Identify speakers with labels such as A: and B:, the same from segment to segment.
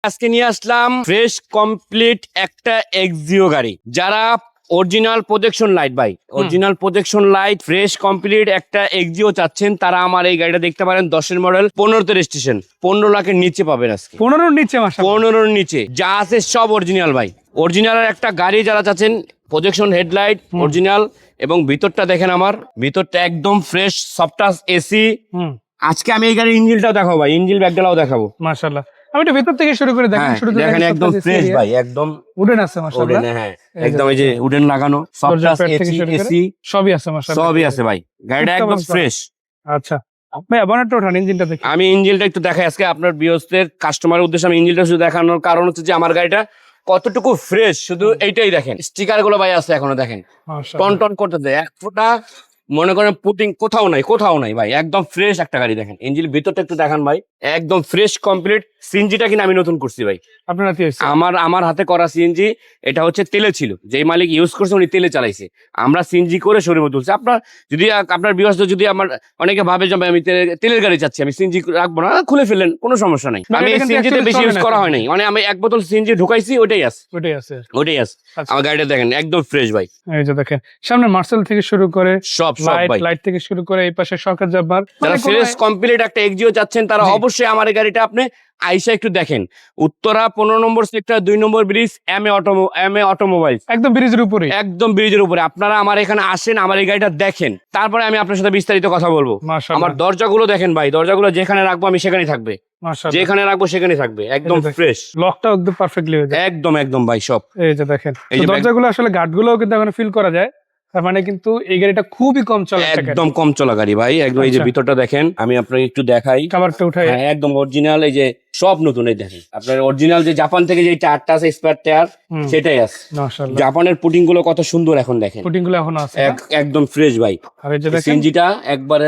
A: আজকে নিয়ে আসলাম fresh complete একটা এক্সিও গাড়ি, যারা অরিজিনাল প্রোটেকশন লাইট ভাই, original protection light fresh complete একটা এক্সিও চাচ্ছেন, তারা আমার এই গাড়িটা দেখতে পারেন। 10-এর মডেল, 15তে রেজিস্ট্রেশন, 15 লাখের নিচে পাবেন আজকে।
B: 15-র নিচে? মাশাআল্লাহ,
A: 15-র নিচে যা আছে সব অরিজিনাল ভাই। অরিজিনালের একটা গাড়ি যারা চাচ্ছেন, প্রজেকশন হেডলাইট অরিজিনাল, এবং ভিতরটা দেখেন, আমার ভিতরটা একদম ফ্রেশ সফটাস এসি। আজকে আমি এই গাড়ির ইঞ্জিনটাও দেখাবো ভাই, ইঞ্জিন ব্যাকডালাও দেখাবো।
B: মাশাআল্লাহ, আমি একটু ভিতর থেকে শুরু করে দেখেন। শুরু
A: দেখেন একদম ফ্রেশ ভাই, একদম
B: উডেন আছে মাশাআল্লাহ।
A: হ্যাঁ একদম, এই যে উডেন লাগানো, সফটাস এসি
B: সবই আছে মাশাআল্লাহ,
A: সবই আছে ভাই। গাড়িটা একদম ফ্রেশ।
B: আচ্ছা ভাই, বনেটটা ওঠান, ইঞ্জিনটা দেখি।
A: আমি ইঞ্জিনটা একটু দেখাই আজকে আপনার বিয়স্তের কাস্টমারের উদ্দেশ্যে। আমি ইঞ্জিনটা শুধু দেখানোর কারণ হচ্ছে যে আমার গাড়িটা কতটুকু ফ্রেশ, শুধু এইটাই দেখেন। স্টিকার গুলো ভাই আছে এখনো, দেখেন টন টন করতেছে, এক ফোঁটা মনে করেন পুটিং কোথাও নাই ভাই, একদম ফ্রেশ একটা গাড়ি। দেখেন ইঞ্জিন ভিতরটা একটু দেখান ভাই, একদম ফ্রেশ কমপ্লিট। সিএনজিটা কিনা আমি নতুন করছি ভাই,
B: আপনার হাতে হইছে?
A: আমার হাতে করা সিএনজি। এটা হচ্ছে তেলে ছিল, যেই মালিক ইউজ করছে উনি তেলে চালাইছে, আমরা সিএনজি করে শোরুমে তুলছি। আপনার যদি আপনার বিবাস যদি আমার অনেকে ভাবে যে আমি তেলের গাড়ি চাচ্ছি, আমি সিএনজি রাখবো না, খুলে ফেলেন, কোনো সমস্যা নাই। আমি সিএনজিতে বেশি ইউজ করা হয় নাই, মানে আমি 1 বোতল সিএনজি ঢুকাইছি, ওটাই আছে। আমার গাড়িটা দেখেন একদম ফ্রেশ ভাই।
B: এই যে দেখেন সামনে মার্সেল থেকে শুরু করে
A: সব
B: লাইট থেকে শুরু করে এই পাশে শকের জাম্পার।
A: যারা ফ্রেশ কমপ্লিট একটা এক্সিও চাচ্ছেন, তারা অবশ্যই আমার এই গাড়িটা আপনি আইসা একটু দেখেন। উত্তরা 15 নম্বর sector, 2 number bridge, M A automobile,
B: একদম ব্রিজের উপরে।
A: আপনারা আমার এখানে আসেন, আমার এই গাড়িটা দেখেন, তারপরে আমি আপনার সাথে বিস্তারিত কথা বলবো।
B: মাশাআল্লাহ,
A: আমার দরজাগুলো দেখেন ভাই, দরজাগুলো যেখানে রাখবো আমি সেখানেই থাকবে,
B: মাশাআল্লাহ,
A: যেখানে রাখবো সেখানে থাকবে, একদম ফ্রেশ।
B: লকটাও একদম পারফেক্টলি হয়ে যায়,
A: একদম ভাই সব।
B: এই যে দেখেন দরজাগুলো আসলে গার্ডগুলোও কিন্তু এখন ফিল করা যায়, তার মানে কিন্তু এই গাড়িটা খুবই কম চলা,
A: একদম কম চলা গাড়ি ভাই, একদম। এই যে ভিতরটা দেখেন, আমি আপনাকে একটু দেখাই,
B: কাভারটা উঠাই।
A: একদম অরিজিনাল, এই যে সব নতুন। এই দেখেন আপনার অরিজিনাল যে জাপান থেকে যে টায়ারটা আছে, স্পেয়ার টায়ার, সেটাই আছে।
B: মাশাআল্লাহ,
A: জাপানের পুটিং গুলো কত সুন্দর এখন দেখেন,
B: পুটিং গুলো এখনো আছে,
A: একদম ফ্রেশ ভাই।
B: আর এই যে দেখেন
A: সিএনজিটা একবারে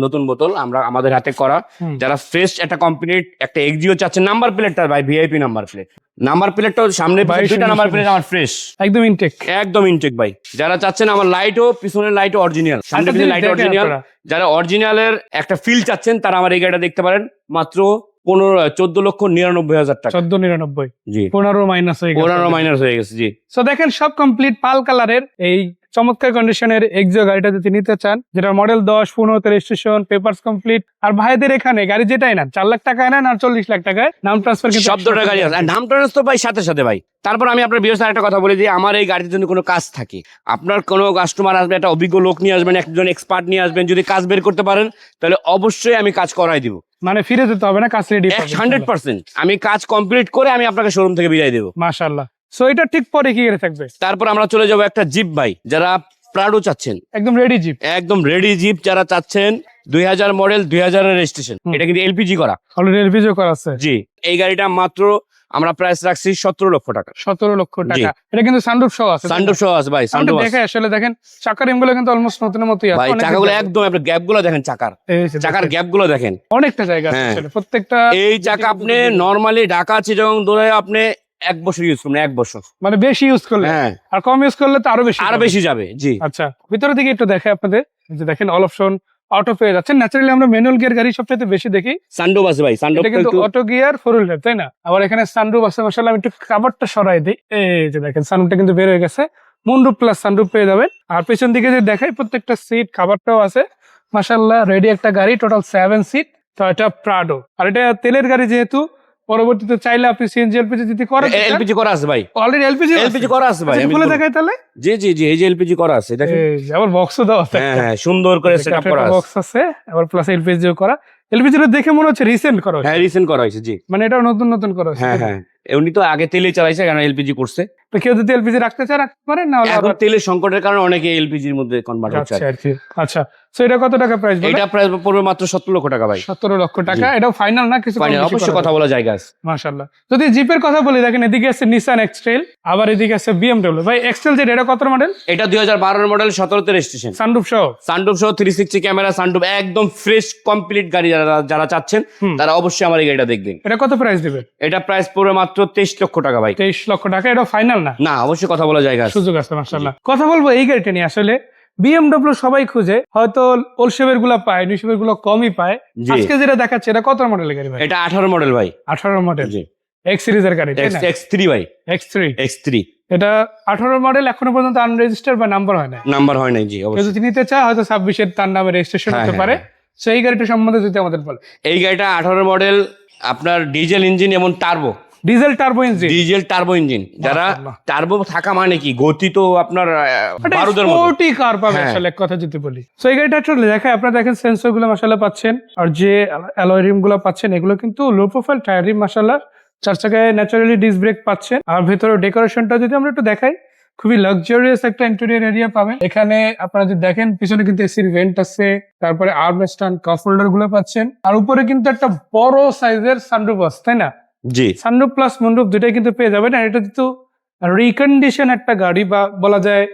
B: নতুন
A: বোতল আমরা আমাদের হাতে করা। যারা ফ্রেশ একটা কমপ্লিট একটা এক্সিও চাচ্ছে, নাম্বার প্লেটটা ভাই ভিআইপি নাম্বার প্লেটটা সামনে দুইটা নাম্বার প্লেট আমার ফ্রেশ,
B: একদম ইনটেক
A: ভাই। যারা চাচ্ছেন আমার লাইটও, পিছনের লাইটও অরিজিনাল, সামনে পিছনে লাইট অরিজিনাল, যারা অরিজিনালের একটা ফিল চাচ্ছেন, তারা আমার এই গাড়িটা দেখতে পারেন। মাত্র 14,99,000 টাকা।
B: 14,99,000,
A: জি,
B: 15 মাইনাস হয়ে গেছে।
A: জি।
B: সো দেখেন সব কমপ্লিট পাল কালারের এই চমৎকার কন্ডিশনের এক্সিও গাড়িটা যদি নিতে চান, যেটা মডেল 10, 15তে রেজিস্ট্রেশন, পেপারস কমপ্লিট, আর ভাইদের এখানে গাড়ি যেটাই না 4 লাখ টাকায় নেন আর 40 লাখ টাকায় নাম ট্রান্সফার, কিন্তু
A: শব্দটা গাড়ি আছে, নাম ট্রান্সফার ভাই সাথে ভাই। তারপর আমি আপনার বিয়ের একটা কথা বলি যে আমার এই গাড়ির জন্য কোনো কাজ থাকে, আপনার কোনো কাস্টমার আসবে, একটা অভিজ্ঞ লোক নিয়ে আসবেন, একজন এক্সপার্ট নিয়ে আসবেন, যদি কাজ বের করতে পারেন তাহলে অবশ্যই আমি কাজ করাই দিব।
B: মানে ফিরে যেতে হবে না, কাজ রেডি
A: 100%। আমি কাজ কমপ্লিট করে আমি আপনাকে শোরুম থেকে বিদায় দেবো।
B: মাশাআল্লাহ। সো এটা ঠিক পরে কি করে থাকবে?
A: তারপর আমরা চলে যাবো একটা জিপ ভাই, যারা প্রাডো চাচ্ছেন,
B: একদম রেডি জিপ
A: যারা চাচ্ছেন, 2000 মডেল, 2000 এর রেজিস্ট্রেশন, এটা কিন্তু এলপিজি করা,
B: অলরেডি এলপিজি করা আছে।
A: জি। এই গাড়িটা মাত্র আমরা প্রাইস রাখছি 17 লক্ষ টাকা।
B: 17 লক্ষ টাকা। এটা কিন্তু সানরুফ সহ আছে
A: ভাই, সানরুফ
B: দেখে আসলে দেখেন চাকার রিমগুলো কিন্তু অলমোস্ট নতুনের মতই আছে
A: ভাই। চাকাগুলো একদম, আপনি গ্যাপগুলো দেখেন, চাকার গ্যাপগুলো দেখেন,
B: অনেকটা জায়গা আছে আসলে প্রত্যেকটা।
A: এই চাকা আপনি নরমালি ঢাকা চিটাগং দূরে আপনি 1 বছর ইউজ করবেন, 1 বছর,
B: মানে বেশি ইউজ করলে, আর কম ইউজ করলে তো আরো বেশি যাবে।
A: জি।
B: আচ্ছা, ভিতরের দিকে একটু দেখে আপনাদের, যে দেখেন অল অপশন অটো পেয়ে যাচ্ছেন। ন্যাচারালি আমরা ম্যানুয়াল গিয়ার গাড়ি সবচেয়ে বেশি দেখি,
A: সানরুফ আছে ভাই, সানরুফ
B: কিন্তু অটো গিয়ার 4 হুইলার, তাই না? আবার এখানে সানরুফ আছে মাশাআল্লাহ। আমি একটু কাভারটা সরাই দিই, এই যে দেখেন সানরুফটা কিন্তু বের হয়ে গেছে, মুনরুফ প্লাস সানরুফ পেয়ে যাবেন। আর পেছন দিকে যে দেখাই প্রত্যেকটা সিট কাভারটাও আছে মাশাআল্লাহ। রেডি একটা গাড়ি, টোটাল 7 সিট, তো এটা প্রাডো। আর এটা তেলের গাড়ি যেহেতু, পরবর্তীতে চাইলে আপনি সিএনজি এলপিজি দিতে করেন।
A: এলপিজি করা আছে ভাই,
B: অলরেডি এলপিজি করা আছে
A: ভাই।
B: আমি বলে দেখাই তাহলে।
A: জি, এই যে এলপিজি করা আছে, দেখেন।
B: আবার বক্সও দেওয়া আছে,
A: হ্যাঁ সুন্দর করে সেটআপ করা আছে,
B: বক্স আছে, আবার প্লাস এলপিজিও করা। এলপিজিটা দেখে মনে হচ্ছে রিসেন্ট করা হয়েছে।
A: রিসেন্ট করা হয়েছে, জি।
B: মানে এটা নতুন করা হয়েছে।
A: হ্যাঁ উনি তো আগে তেলে চালাইছে, কারণ এলপিজি করছে।
B: তো কেউ যদি এলপিজি রাখতে চায় রাখতে পারে, না হলে
A: এখন তেলের সংকটের কারণে অনেকে এলপিজির মধ্যে কনভার্ট হচ্ছে আর কি।
B: আচ্ছা, সো এটা কত টাকা প্রাইস বলে?
A: এটা প্রাইস পড়বে মাত্র 17 লক্ষ টাকা ভাই।
B: 17 লক্ষ টাকা। এটাও ফাইনাল না, কিছু
A: ফাইনাল, অবশ্যই কথা বলা জায়গা আছে
B: মাশাআল্লাহ। যদি জিপের কথা বলি, দেখেন এদিকে আছে নিসান এক্সট্রেল, আবার এদিকে আছে বিএমডব্লিউ। ভাই এক্সট্রেল যেটা, এটা কত মডেল?
A: এটা 2012 এর মডেল, 17তে রেজিস্ট্রেশন,
B: সানরুফ সহ
A: 360 ক্যামেরা, সানরুফ, একদম ফ্রেশ কমপ্লিট গাড়ি। যারা চাচ্ছেন তারা অবশ্যই আমার এই গাড়িটা দেখবেন।
B: এটা কত প্রাইস দিবেন?
A: এটা প্রাইস পড়বে মাত্র 23 লক্ষ টাকা ভাই।
B: 23 লক্ষ টাকা। এটা ফাইনাল না,
A: অবশ্যই কথা বলা জায়গা আছে,
B: সুযোগ আছে মাশাআল্লাহ। কথা বলবো এই গাড়িটা নিয়ে। আসলে বিএমডব্লিউ সবাই খুঁজে, হয়তো ওল্ড শেপের গুলা পায়, নিউ শেপের গুলো কমই পায়। আজকে যেটা দেখাচ্ছে, এটা কত মডেলের গাড়ি ভাই?
A: এটা 18 মডেল ভাই।
B: 18 মডেল। এক্স সিরিজের গাড়ি তাই না?
A: X3 ভাই,
B: X3
A: X3
B: এটা 18 মডেল, এখনো পর্যন্ত আনরেজিস্টার্ড বা নাম্বার হয় না।
A: নাম্বার হয় নাই জি
B: কেউ
A: অবশ্যই।
B: যদি নিতে চায় হয়তো 26-এর তার নামে রেজিস্ট্রেশন
A: হ্যাঁ,
B: হতে
A: হ্যাঁ,
B: পারে।
A: হ্যাঁ।
B: সেই গাড়িটা সম্বন্ধে যদি আমাদের বলে।
A: এই গাড়িটা 18 মডেল, আপনার ডিজেল ইঞ্জিন এবং turbo,
B: diesel turbo engine,
A: diesel turbo engine. যারা
B: মাশাআল্লাহ।
A: টার্বো থাকা মানে কি, গতি তো আপনার বারুদের মতো।
B: স্পোর্টি কার পাবে
A: হ্যাঁ।
B: আসলে এক কথা যদি বলি। সো এই গাড়িটা আসলে দেখায়, আপনারা দেখেন সেন্সর গুলো মাশাআল্লাহ পাচ্ছেন, আর যে অ্যালয় রিম গুলো পাচ্ছেন এগুলো কিন্তু লো প্রোফাইল টায়ার রিম মাশাআল্লাহ। 4 চাকায় ন্যাচারালি ডিস্ক ব্রেক পাচ্ছেন। আর ভেতরে ডেকোরেশনটা যদি আমরা একটু দেখাই, খুবই লাক্সারিয়াস একটা ইন্টেরিয়র এরিয়া পাবেন এখানে। আপনারা যদি দেখেন পিছনে কিন্তু এসির ভেন্ট আছে, তারপরে আর্ম স্ট্যান্ড কাপ হোল্ডার গুলো পাচ্ছেন, আর উপরে কিন্তু একটা বড় সাইজের সানরুফ আছে তাই না?
A: জি
B: সানরুফ প্লাস মুনরুফ দুটাই কিন্তু পেয়ে যাবেন। আর এটা কিন্তু রিকন্ডিশন একটা গাড়ি বা বলা যায়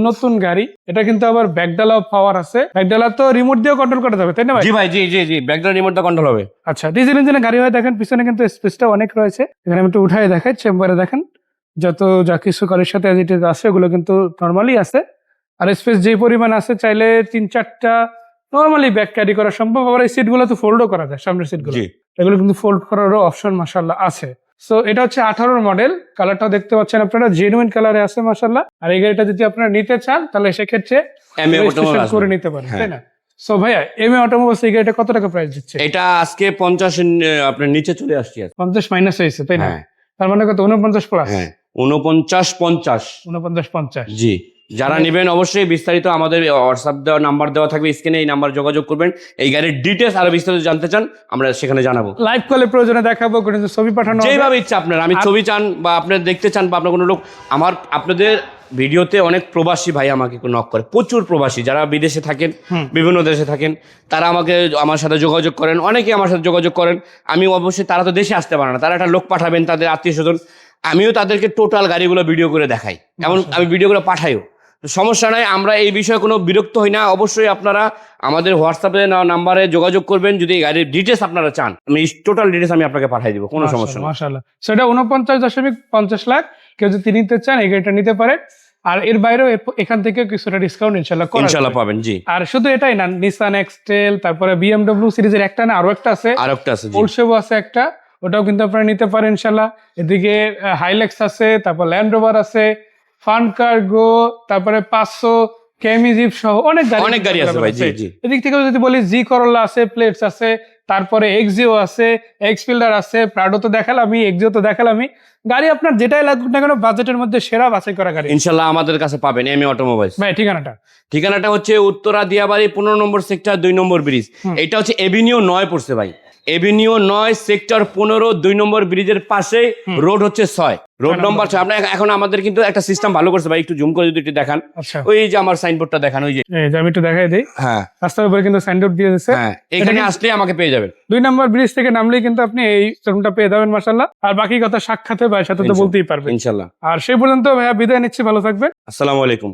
B: নতুন গাড়ি। এটা কিন্তু আবার ব্যাকডালাও পাওয়ার আছে, ব্যাকডালা তো রিমোট দিয়েও কন্ট্রোল করা যাবে তাই না ভাই?
A: জি ভাই, জি জি জি, ব্যাকগ্রাউন্ড রিমোটটা কন্ট্রোল হবে।
B: আচ্ছা, ডিজেল ইঞ্জিনের গাড়ি হয় দেখেন পিছনে কিন্তু স্পেসটা অনেক রয়েছে। এখানে আমি একটু উঠাই দেখাই, চেম্বারে দেখেন যত যা কিছু গাড়ির সাথে অ্যাজ ইট ইজ আছে ওগুলো কিন্তু নর্মালি আছে। আর স্পেস যে পরিমাণ আছে, চাইলে 3-4টা নর্মালি ব্যাক ক্যারি করা সম্ভব। আবার এই সিটগুলো তো ফোল্ডও করা যায়, সামনের সিটগুলো
A: জি
B: এগুলো কিন্তু ফোল্ড করারও অপশন মাশাআল্লাহ আছে। সো এটা হচ্ছে 18 মডেল, কালারটাও দেখতে পাচ্ছেন আপনারা জেনুইন কালারে আছে মাশাআল্লাহ। আর এই গাড়িটা যদি আপনারা নিতে চান তাহলে সেক্ষেত্রে
A: MA
B: রেজিস্ট্রেশন
A: অটোমোবাইল
B: করে নিতে পারেন
A: হ্যাঁ।
B: তাই না? সো ভাইয়া এমএ অটোমোবাইলস এই গাড়িটা কত টাকা প্রাইস দিচ্ছে?
A: এটা আজকে 50 আপনার নিচে চলে আসছি আজকে।
B: 50 মাইনাস হয়েছে তাই না?
A: হ্যাঁ
B: তার মানে কত 49 প্লাস?
A: হ্যাঁ 49-50
B: 49-50।
A: জি। যারা নেবেন অবশ্যই বিস্তারিত আমাদের হোয়াটসঅ্যাপ দেওয়া নাম্বার দেওয়া থাকবে স্ক্রিনে, এই নাম্বার যোগাযোগ করবেন। এই গাড়ির ডিটেলস আরো বিস্তারিত জানতে চান আমরা সেখানে জানাবো।
B: লাইভ কলে প্রয়োজনে দেখাবো, কিন্তু ছবি পাঠানো হবে।
A: যেভাবে ইচ্ছা আপনার, আমি ছবি চান বা আপনার দেখতে চান বা আপনার কোনো লোক, আমার আপনাদের ভিডিওতে অনেক প্রবাসী ভাই আমাকে নক করে, প্রচুর প্রবাসী যারা বিদেশে থাকেন, বিভিন্ন দেশে থাকেন, তারা আমার সাথে যোগাযোগ করেন, অনেকে আমার সাথে যোগাযোগ করেন। আমি অবশ্যই, তারা তো দেশে আসতে পারে না, তারা একটা লোক পাঠাবেন তাদের আত্মীয় স্বজন, আমিও তাদেরকে টোটাল গাড়িগুলো ভিডিও করে দেখাই, এমন আমি ভিডিওগুলো পাঠাইও। তো সমস্যা নাই, আমরা এই বিষয়ে কোনো বিরক্ত হই না। অবশ্যই আপনারা আমাদের হোয়াটসঅ্যাপে নাম্বারে যোগাযোগ করবেন যদি এই গাড়ির ডিটেলস আপনারা চান, আমি টোটাল ডিটেলস আমি আপনাকে পাঠিয়ে দিব, কোনো সমস্যা নেই।
B: মাশাআল্লাহ। সেটা 49.50 লাখ, কেউ যদি নিতে চান এই গাড়িটা নিতে পারে। আর এর বাইরেও এখান থেকে কিছুটা ডিসকাউন্ট ইনশাআল্লাহ করা
A: ইনশাআল্লাহ
B: যাবে।
A: পাবেন জি।
B: আর শুধু এটাই না, নিসান এক্সটেল, তারপরে বিএমডব্লিউ সিরিজের একটা না আরো একটা আছে,
A: আরেকটা আছে জি।
B: পোর্শেও আছে একটা, ওটাও কিন্তু আপনারা নিতে পারেন ইনশাআল্লাহ। এদিকে হাইলেক্স আছে, তারপর ল্যান্ড রোভার আছে, ফান কার্গো, তারপরে 500 কেমি জিপ সহ অনেক
A: গাড়ি আছে ভাই জি জি।
B: এদিক থেকে যদি বলি জি করোলা আছে, প্লেটস আছে, তারপরে এক্সিও আছে, এক্সফিল্ডার আছে, প্রাডো তো দেখালাম, এক্সিও তো দেখালাম। গাড়ি আপনার যেটাই লাগুক না কেন বাজেটের মধ্যে সেরা বাছাই করা গাড়ি
A: ইনশাআল্লাহ আমাদের কাছে পাবেন এমএ অটোমোবাইলস।
B: ভাই ঠিকানাটা?
A: ঠিকানাটা হচ্ছে উত্তরা দিয়াবাড়ি 15 নম্বর সেক্টর 2 নম্বর ব্রিজ। এটা হচ্ছে এভিনিউ 9 পড়ছে ভাই, এভিনিউ 9 সেক্টর 15 2 নম্বর ব্রিজের পাশে, রোড হচ্ছে 6, রোড নম্বর 6। আপনার এখন আমাদের কিন্তু একটা সিস্টেম ভালো করছে ভাই, একটু জুম করে যদি একটু দেখান,
B: আচ্ছা
A: ওই যে আমার সাইনবোর্ডটা দেখান, ওই যে
B: এই যে আমি একটু দেখাই দিই,
A: হ্যাঁ
B: রাস্তার উপরে কিন্তু সাইনবোর্ড দিয়ে দিয়েছে।
A: হ্যাঁ, এখানে আসলে আমাকে পেয়ে যাবেন।
B: 2 নম্বর ব্রিজ থেকে নামলেই কিন্তু আপনি এই শোরুমটা পেয়ে যাবেন মাশাআল্লাহ। আর বাকি কথা সাক্ষাতে ভাইয়ের সাথে তো বলতেই পারবেন
A: ইনশাআল্লাহ।
B: আর সেই পর্যন্ত ভাইয়া বিদায় নিচ্ছি, ভালো থাকবেন।
A: আসসালামু আলাইকুম।